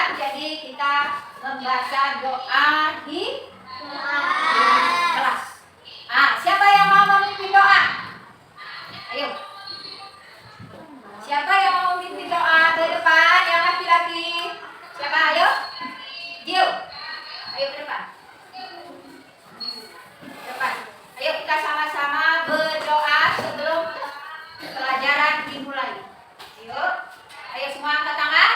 pelajaran, jadi kita membaca doa di kelas. Siapa yang mau memimpin doa? Ayo. Siapa yang mau memimpin doa ke depan? Yang laki-laki. Siapa? Ayo. Gio. Ayo ke depan. Depan. Ayo kita sama-sama berdoa sebelum pelajaran dimulai. Ayo. Ayo semua angkat tangan.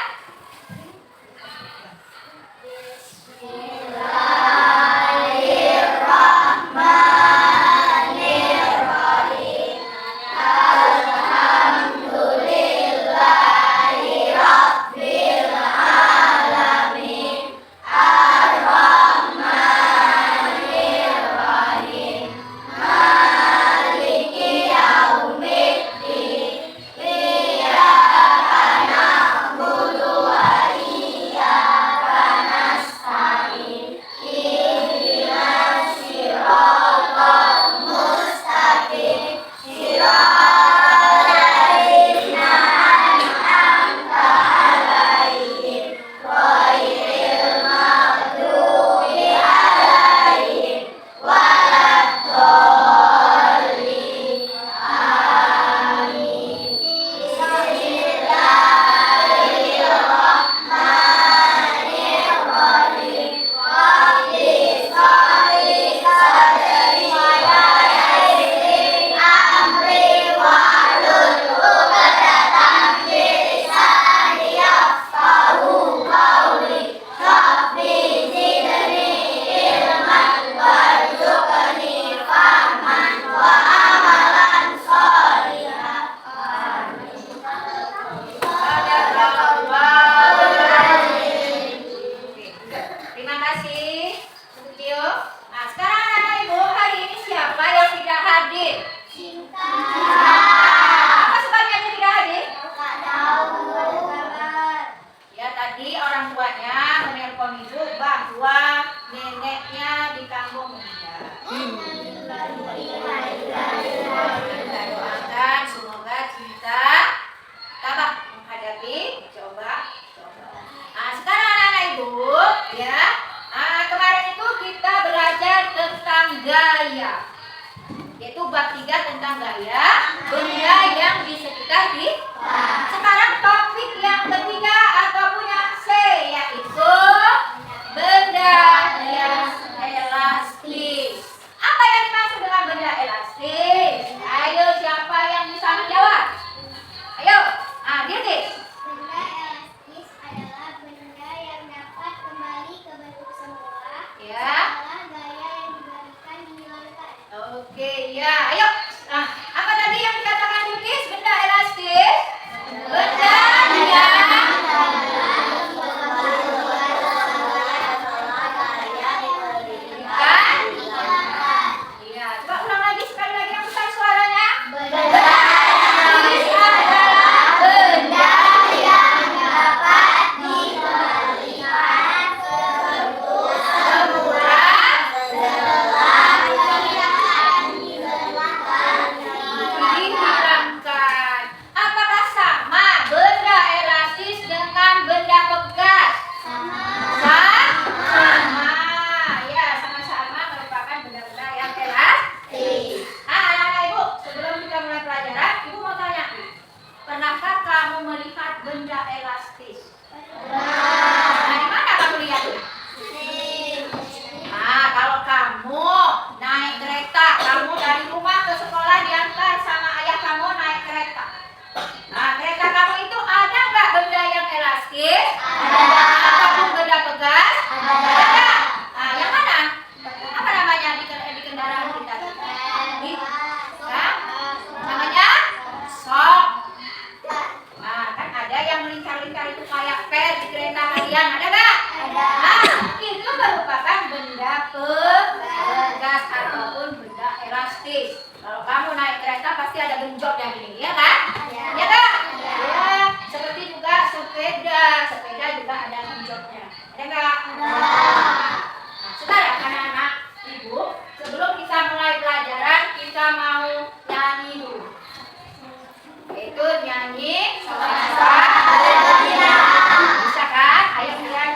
Yaitu bab 3 tentang gaya benda yang di sekitar di. Sekarang topik yang ketiga ataupun yang C, yaitu benda yang elastis. Apa yang dimaksud dengan benda elastis? Ayo, siapa yang bisa menjawab? Ayo, Dirti. Benda elastis adalah benda yang dapat kembali ke bentuk semula setelah gaya yang diberikan dihilangkan. Oke, ya, ayo. Apa tadi yang dikatakan Yudis? Benda elastis? Benda yang Iya, coba ulang lagi sekali lagi yang besar suaranya. Benda elastis adalah benda yang dapat dikembalikan ke bentuk semula setelah dihilangkan. Apakah sama benda elastis dengan benda bekas? Sama. Ya, sama-sama merupakan benda-benda yang elastis. Anak-anak Ibu, sebelum kita mulai pelajaran, Ibu mau tanya, pernahkah kamu melihat benda elastis? Di mana kamu lihatnya? Kalau kamu naik kereta, kamu dari rumah ke sekolah diantar sama ayah kamu naik kereta. Kereta kamu itu ada nggak benda yang elastis? Ada. Ataupun benda bekas? Ada. Yang mana? Apa namanya di kendaraan kita? Namanya sok. Kan ada yang melingkar-lingkar itu kayak pel di kereta kalian, ada nggak? Ada. Itu merupakan benda bekas ataupun benda elastis. Kalau kamu naik kereta pasti ada genjotnya gini, ya kan? Ya kan? Ya, seperti juga sepeda juga ada genjotnya. Ada nggak? Sekarang anak-anak Ibu, sebelum kita mulai pelajaran, kita mau nyanyi dulu. Yaitu nyanyi Selasa Berbeda. Bisa kan? Ayo kita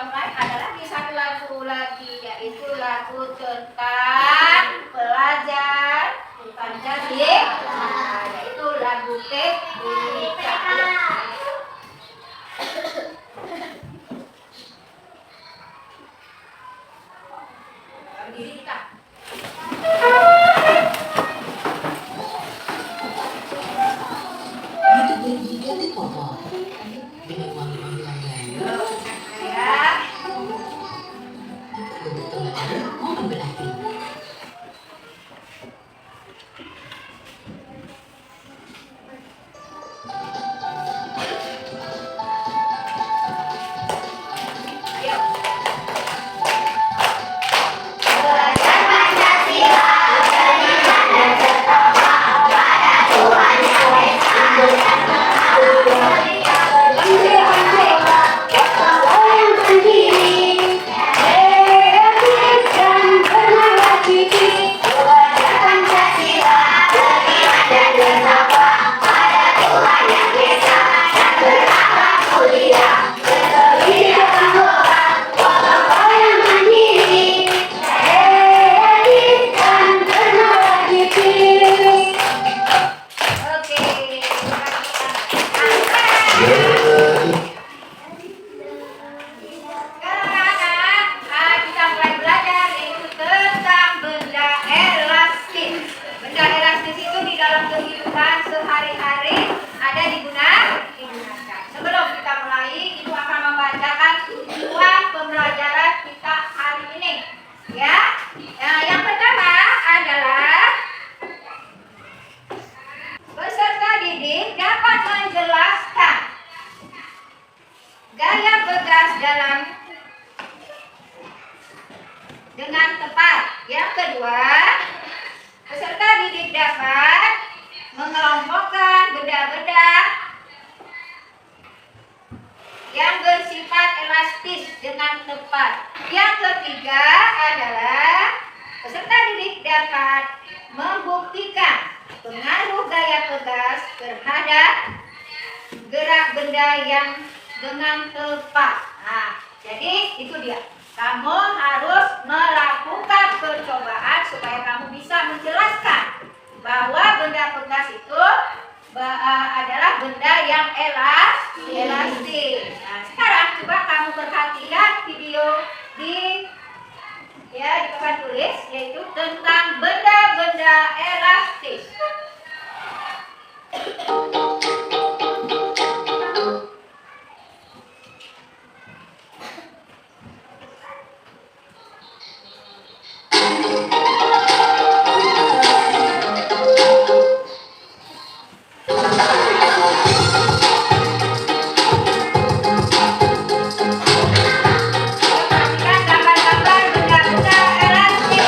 yang lain ada lagi satu lagu lagi, yaitu lagu tentang pelajar Pancasila, yaitu lagu PPK. Berdiri kita. Hidup berganti kotor dengan wangi-wangi gaya. Ya. Untuk pelajaran momen berarti. Ayo. Oke. Sekarang anak, kita mulai belajar yaitu tentang benda elastis. Benda elastis itu di dalam kehidupan sehari-hari ada digunakan. Sebelum kita mulai, Ibu akan membacakan tujuan pembelajaran kita hari ini. Ya, nah, yang pertama adalah peserta didik dapat menjelaskan gaya begas dalam dengan tepat. Yang kedua, peserta didik dapat mengelompokkan benda-benda yang bersifat elastis dengan tepat. Yang ketiga adalah peserta didik dapat membuktikan pengaruh gaya begas terhadap gerak benda yang dengan tepat. Nah, jadi itu dia. Kamu harus melakukan percobaan supaya kamu bisa menjelaskan bahwa benda begas itu adalah benda yang elastis. Nah, sekarang coba kamu perhatikan video di papan tulis, yaitu tentang benda-benda elastis. Perhatikan gambar-gambar benda-benda elastis.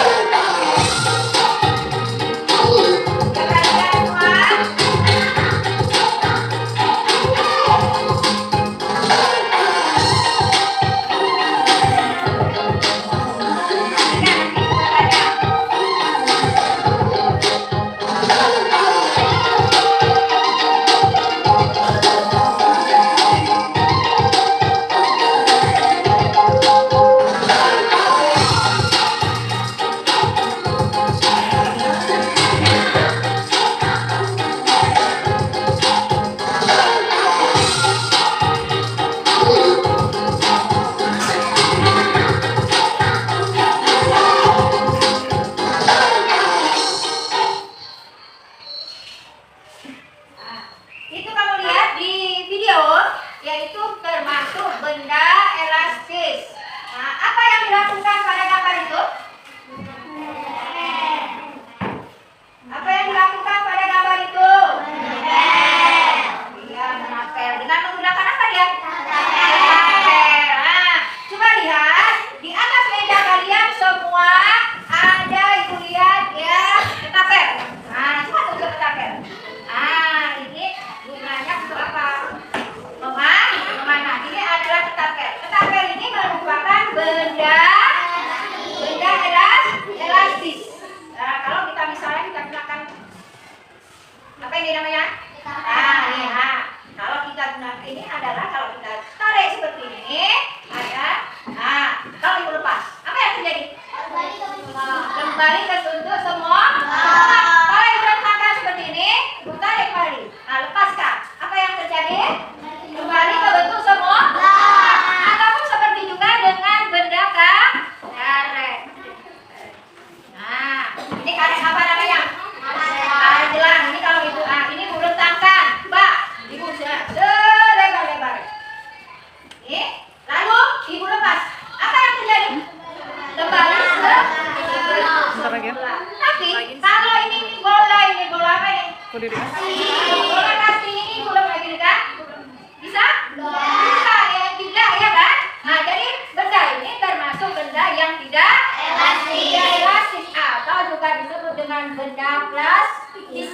benda plastik.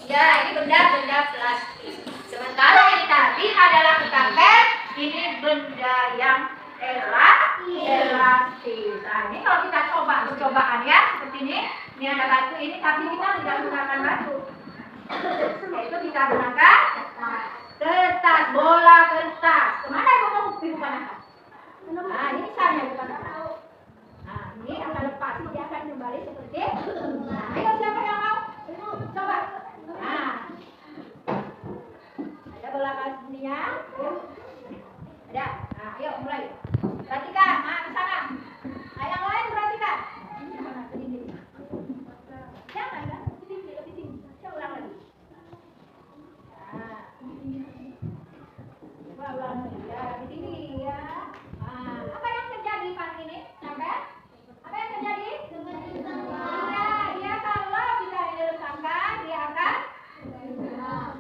Ya, ini benda plastik. Sementara ini tadi adalah ketapel, ini benda yang elastis. Nah, ini kalau kita coba percobaan ya, seperti ini. Ini ada batu ini, tapi kita tidak menggunakan batu. Yaitu kita gunakan kertas, bola kertas. Kemana ibu mau bukan? Nah, ini misalnya bukan tahu. Nah, ini akan lepas, dia akan kembali seperti. Nah, ayo siapa yang mau? Coba. Nah, ada bola kertasnya. Ada. Nah, ayo mulai. Perhatikan. Nah, ke sana. Nah, yang lain perhatikan. Ini mana? Sedikit. Jangan, ya. Lebih tinggi. Saya ulang lagi. Nah, coba ulang lagi. Ya, lebih tinggi ya. Nah, apa yang terjadi pagi ini? Sampai? Apa yang terjadi? Iya, dia kalau kita diletakkan, dia akan.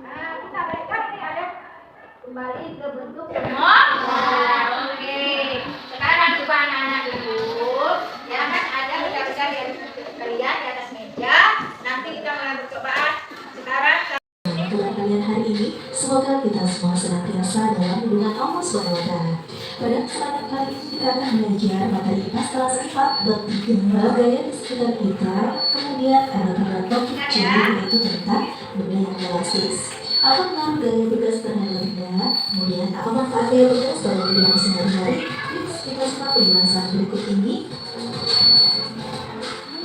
Nah, kita balikkan ini ada kembali ke bentuk penuh. Oke. Sekarang coba anak-anak duduk. Ya kan ada benda-benda yang kalian di atas meja. Nanti kita mulai percobaan. Sekarang Untuk kalian hari ini, semoga kita semua senantiasa dalam lindungan Allah SWT. Pada kesempatan kali ini kita akan belajar materi IPA kelas 4 bab 3 gaya di sekitar kita. Kemudian ada pada topik C yaitu tentang benda yang elastis. Apa pengaruh gaya tugas terhadap benda? Kemudian apa manfaat gaya tugas pada kehidupan sehari-hari? Kita simak penjelasan berikut ini.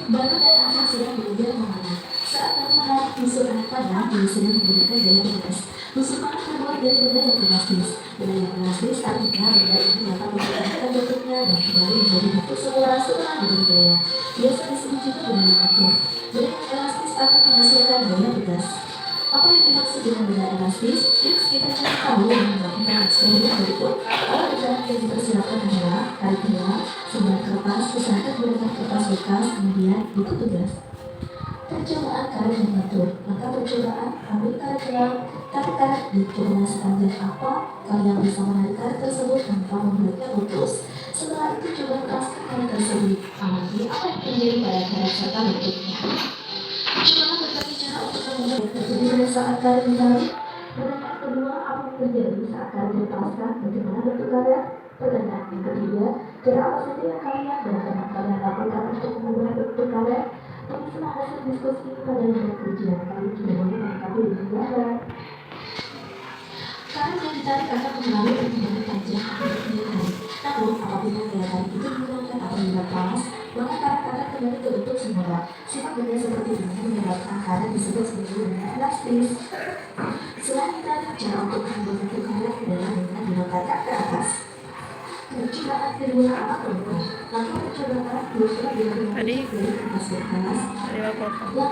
Baru dan anak sedang belajar memanah. Saat baru menarik busur anak panah, dia sedang menggunakan gaya tugas. Busur panah terbuat dari benda yang elastis. Benda yang elastis artinya benda ini dapat mempertahankan bentuknya dan kembali menjadi bentuk semula setelah diberi. Biasa disebut juga benda yang utuh. Benda yang elastis akan menghasilkan gaya tugas. Apa yang dimaksud dengan benda elastis? Yuk kita cari tahu dan melakukan eksperimen berikut. Alat usaha yang dipersilakan adalah tarik gelang, sebuah kertas, usahakan menggunakan kertas bekas, kemudian buku tugas. Percobaan karet dan batu. Maka percobaan ambil karet gelang, tarik karet di coba sepanjang apa kalian bisa menarik karet tersebut tanpa membuatnya putus. Setelah itu coba keraskan karet tersebut. Amati apa yang terjadi pada karet serta bentuknya. Coba berbagai cara untuk membuat terjadi pada saat karet ditarik. Pertanyaan kedua, apa yang terjadi saat karet dilepaskan? Bagaimana bentuk karet? Pertanyaan yang ketiga, cara apa saja yang kalian dan teman kalian lakukan untuk mengubah bentuk karet? Penyusunan hasil diskusi pada lembaga kerja kali juga boleh melengkapi dengan gambar. Karet yang ditarik akan mengalami perkembangan panjang akibat daya tarik. Namun, apabila daya tarik itu digunakan atau dilepas, maka karet akan kembali ke bentuk semula. Sifat benda seperti ini menyebabkan karet disebut sebagai benda elastis. Selain ditarik, cara untuk membuat bentuk karet adalah dengan dilontarkan ke atas. Percobaan kedua apa perempuan? Maka percobaan berusaha dilakukan dari kertas bekas. Langkah kedua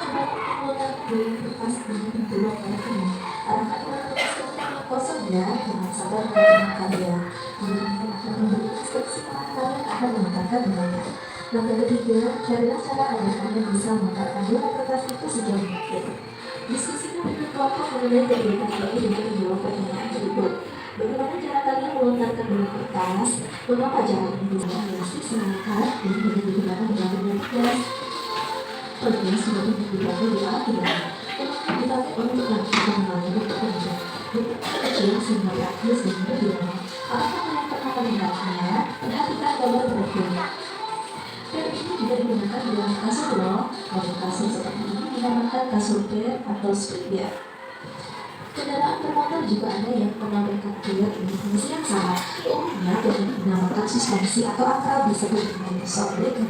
coba menggunakan gaya kertas dengan bentuk longgarnya. Arahkan ulang kertas ke tempat kosong ya, jangan sampai menggunakan kalian. Kemudian akan memberi instruksi kemana kalian akan melontarkan bendanya. Langkah ketiga, carilah cara agar kalian bisa melontarkan dua kertas itu sejauh mungkin. Diskusikan dengan kelompok mengenai kegiatan ini dengan menjawab pertanyaan berikut. Bagaimana cara kalian melontarkan bola kertas? Mengapa cara ini bisa elastis mengangkat dan tidak digunakan dalam benda tugas? Tugas sudah dipakai di alat tidak. Kenapa dipakai untuk melakukan mengalami bentuk benda? Bentuk kecil sehingga praktis dan mudah digunakan. Apakah kalian pernah melihatnya? Perhatikan gambar berikutnya. Pil ini juga digunakan di dalam kasur loh. Model kasur seperti ini dinamakan kasur pil atau split bed. Kendaraan bermotor juga ada yang menambahkan pil dengan fungsi yang sama. Umumnya pil ini dinamakan suspensi atau akrab disebut dengan shock-breaker.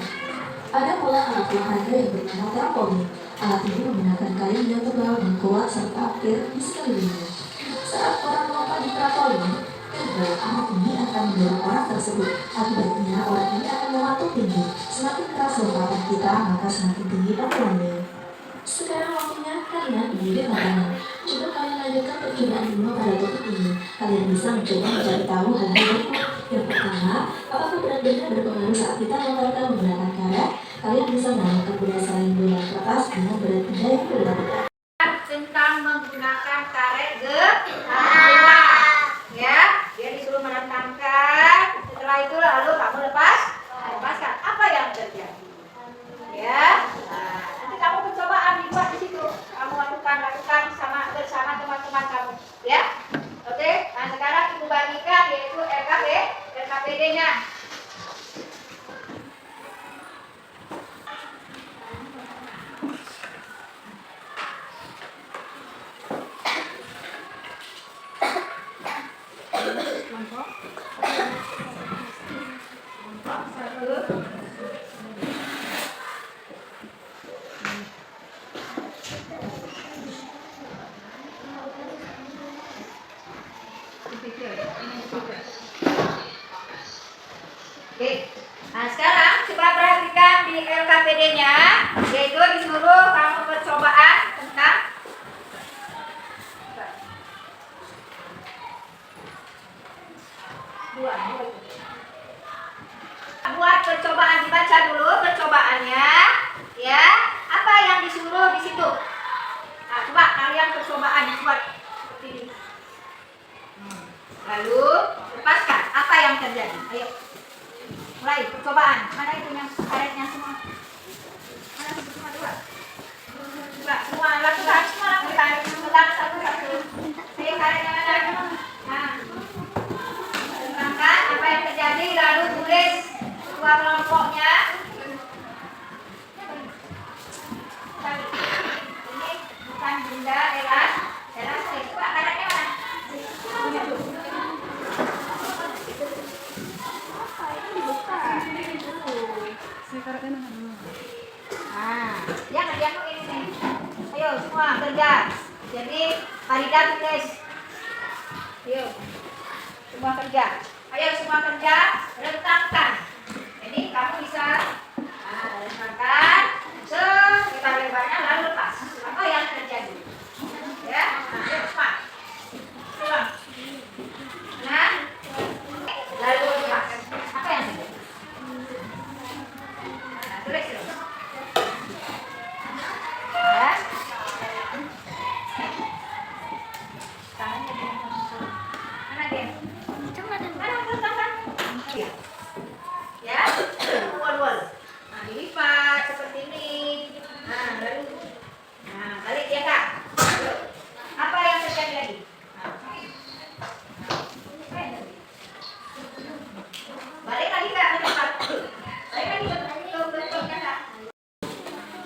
Ada pula alat olahraga yang bernama trampolin. Alat ini menggunakan kayu yang tebal dan kuat serta air di sekelilingnya. Saat orang melompat di trampolin, alat ini akan mendorong orang tersebut. Akibatnya orang ini akan mematung tinggi. Semakin keras lompatan kita, maka semakin tinggi trampolin. Sekarang waktunya kalian menjadi tantangan. Coba kalian lanjutkan percobaan dulu pada topik ini. Kalian bisa mencoba mencari tahu hal-hal berikut. Yang pertama, apakah benar-benar berpengaruh saat kita melontarkan menggunakan karet? Kalian bisa menambahkan benda selain bola kertas dengan berat benda yang berbeda. Tentang menggunakan karet gelang, ya, dia disuruh merentangkan. Setelah itu lalu kamu lepaskan. Apa yang terjadi? Ya. KBD-nya, yaitu disuruh kamu percobaan tentang buat percobaan, dibaca dulu percobaannya, ya. Apa yang disuruh di situ? Nah, coba kalian percobaan buat seperti ini. Lalu lepaskan. Apa yang terjadi? Ayo. Mulai percobaan. Mana itu yang karetnya semua? Mana itu semua dua? Coba semua lakukan, semua lakukan. Pegang satu-satu. Ayo karetnya mana? Nah. Terangkan apa yang terjadi, lalu tulis dua kelompoknya. Ini bukan benda elas. Elas, coba karetnya mana? Nah, jangan diangkat ini nih. Ayo semua kerja. Jadi Farida tulis. Ayo, semua kerja. Ayo semua kerja, rentangkan. Jadi kamu bisa rentangkan selebar-lebarnya lalu lepas. Apa yang terjadi? Ya, nah, ayo cepat. Ulang. Nah, lalu lepas. Apa yang terjadi? Nah, tulis dulu. Ya. Tangannya mana dia? Mana tangan? Ya. Ya. Wol. Nah, dilipat seperti ini. Nah, lalu balik ya, Kak. Apa yang terjadi lagi? Balik lagi, Kak. Balik lagi ke bentuknya, Kak.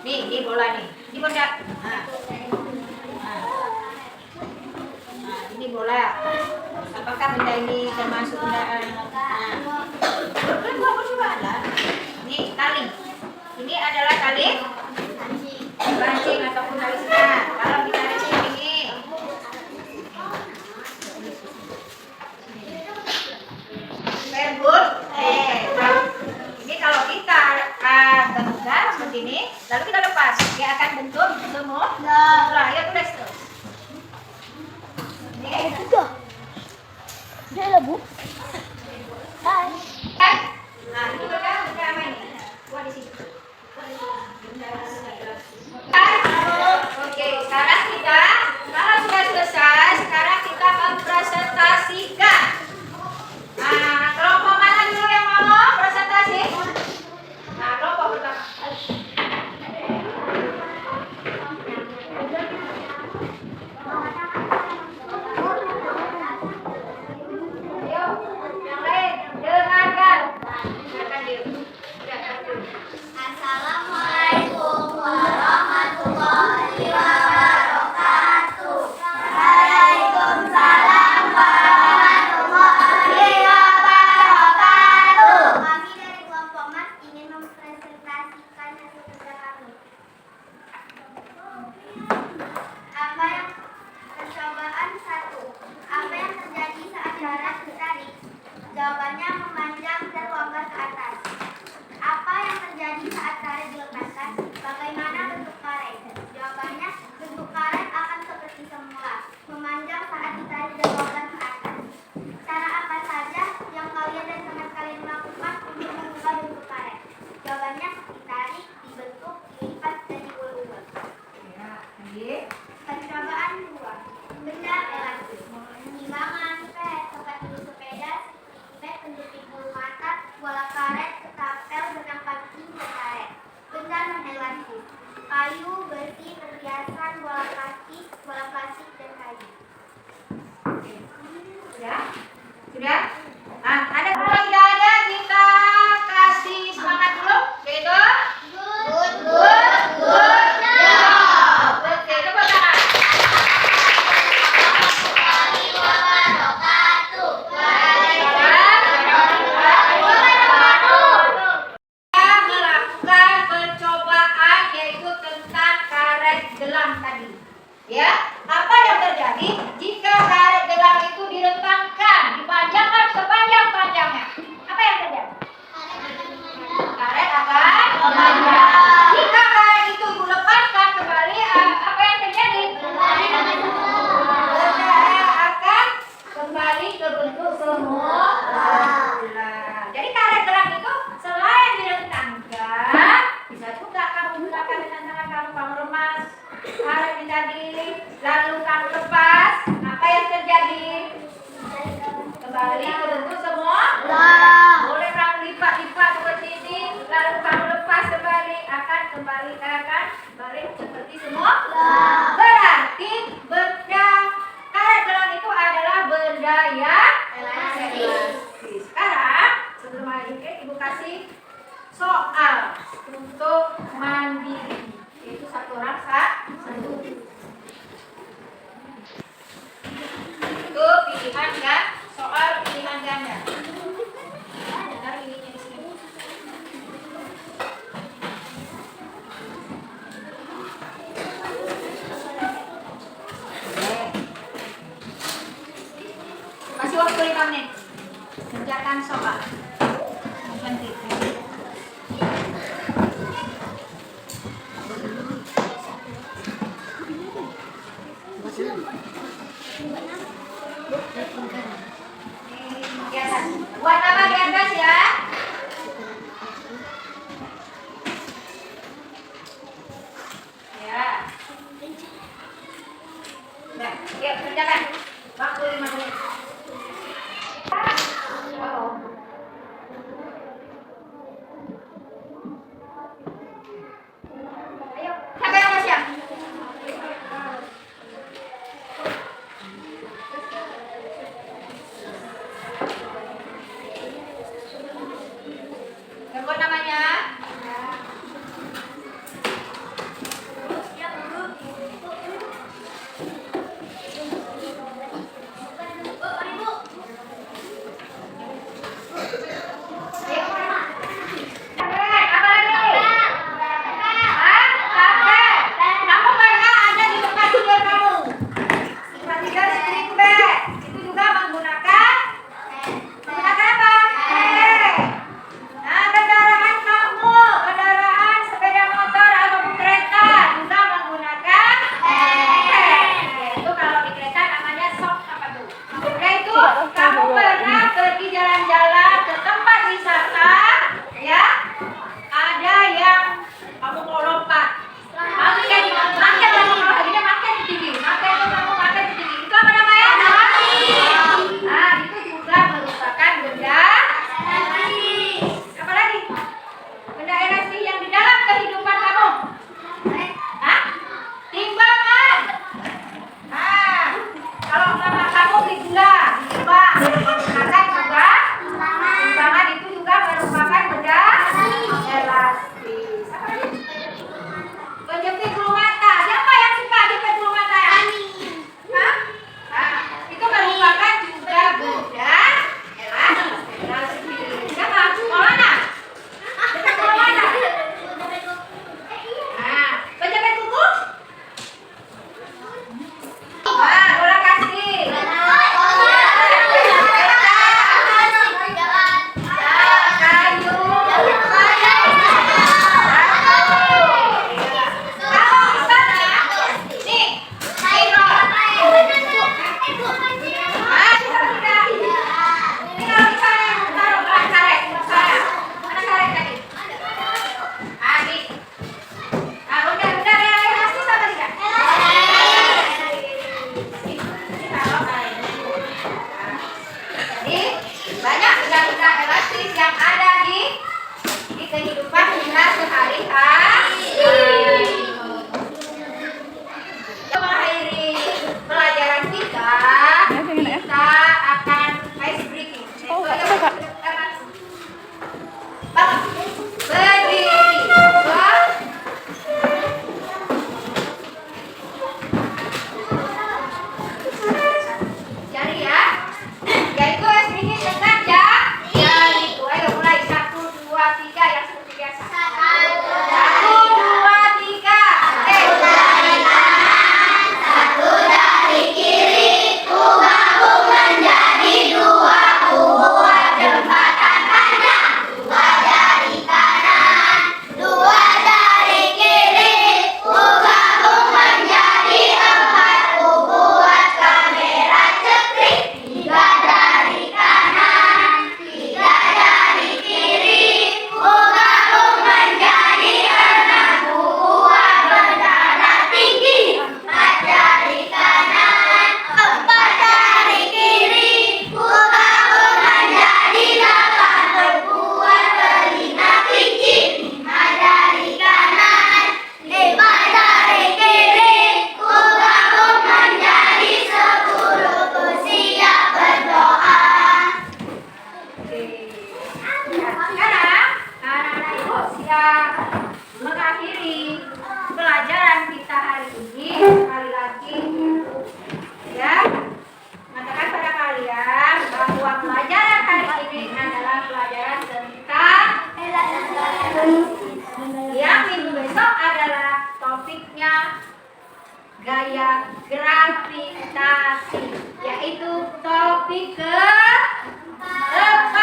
Nih, ini bola nih. Ini bola. Nah, ini bola. Apakah benda ini termasuk benda? Kan gua percobaan lah. Ini tali. Ini adalah tali pancing ataupun tali senar. Kalau ditarik sini, verbul. Ini kalau kita genggam seperti ini, lalu kita lepas, dia akan bentuk semua. Nah, ya tulis tuh. Ini Udah, Bu. Hai. nah, ini benda apa ini? Buat di situ. Oke, sekarang kita kalau sudah selesai, sekarang kita mempresentasikan. Nah, kelompok mana dulu yang mau presentasi? Nah, kelompok pertama. Ayo, yang lain dengarkan. Dengarkan dulu. Assalamualaikum warahmatullahi wabarakatuh. Waalaikumsalam warahmatullahi wabarakatuh. Kami dari kelompok Mas ingin mempresentasikan hasil kerja kami. Apa yang percobaan 1. Apa yang terjadi saat karet ditarik? Jawabannya memanjang dan longgar ke atas. Apa yang terjadi saat karet dilepaskan? Bagaimana bentuk karet? Jawabannya, bentuk karet akan seperti semula, memanjang saat ditarik dan longgar ke atas. Cara apa saja yang kalian dan teman kalian lakukan untuk mengubah bentuk karet? Jawabannya, ditarik, dibentuk, dilipat, dan diulur-ulur. Ya, lanjut. Percobaan 2. Benda elastis. Timbangan, pet, tempat duduk sepeda, pet, penjepit bulu mata, bola karet, ketapel, benang pancing, dan karet. Benda non-elastis. Kayu, besi, perhiasan, bola plastik, dan kayu. kasih soal untuk mandiri. Itu satu orang satu. Itu pilihan kan? Soal pilihan ganda. Benar ininya di sini. Kasih waktu 5 menit. Kerjakan soal. Nanti. Buat apa di atas ya? Ya. Nah, yuk kerjakan. Waktu 5 menit. Halo. Ya, sekarang anak-anak ibu siap mengakhiri pelajaran kita hari ini. Sekali lagi ya, mengatakan pada kalian bahwa pelajaran hari ini adalah pelajaran tentang yang minggu besok adalah topiknya gaya gravitasi, yaitu topik keempat.